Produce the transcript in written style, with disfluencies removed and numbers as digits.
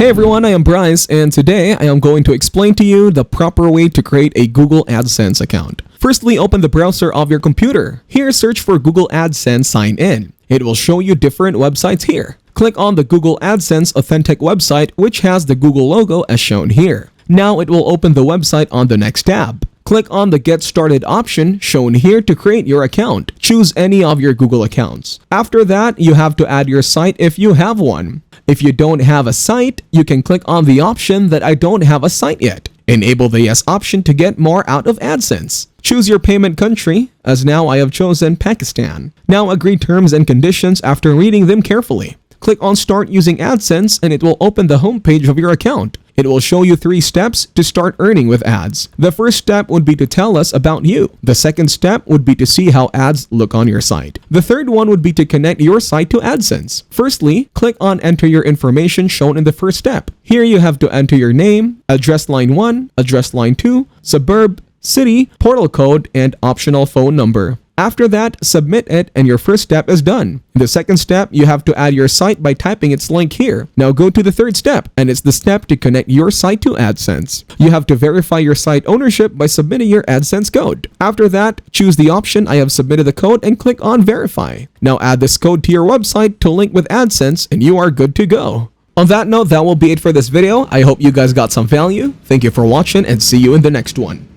Hey everyone, I am Bryce, and today I am going to explain to you the proper way to create a Google AdSense account. Firstly, open the browser of your computer. Here, search for Google AdSense Sign In. It will show you different websites here. Click on the Google AdSense Authentic website, which has the Google logo as shown here. Now it will open the website on the next tab. Click on the Get Started option shown here to create your account. Choose any of your Google accounts. After that, you have to add your site if you have one. If you don't have a site, you can click on the option that I don't have a site yet. Enable the Yes option to get more out of AdSense. Choose your payment country, as now I have chosen Pakistan. Now agree terms and conditions after reading them carefully. Click on Start Using AdSense and it will open the homepage of your account. It will show you 3 steps to start earning with ads. The first step would be to tell us about you. The second step would be to see how ads look on your site. The third one would be to connect your site to AdSense. Firstly, click on Enter Your Information shown in the first step. Here you have to enter your name, address line 1, address line 2, suburb, city, portal code, and optional phone number. After that, submit it and your first step is done. In the second step, you have to add your site by typing its link here. Now go to the third step, and it's the step to connect your site to AdSense. You have to verify your site ownership by submitting your AdSense code. After that, choose the option I have submitted the code and click on Verify. Now add this code to your website to link with AdSense and you are good to go. On that note, that will be it for this video. I hope you guys got some value. Thank you for watching and see you in the next one.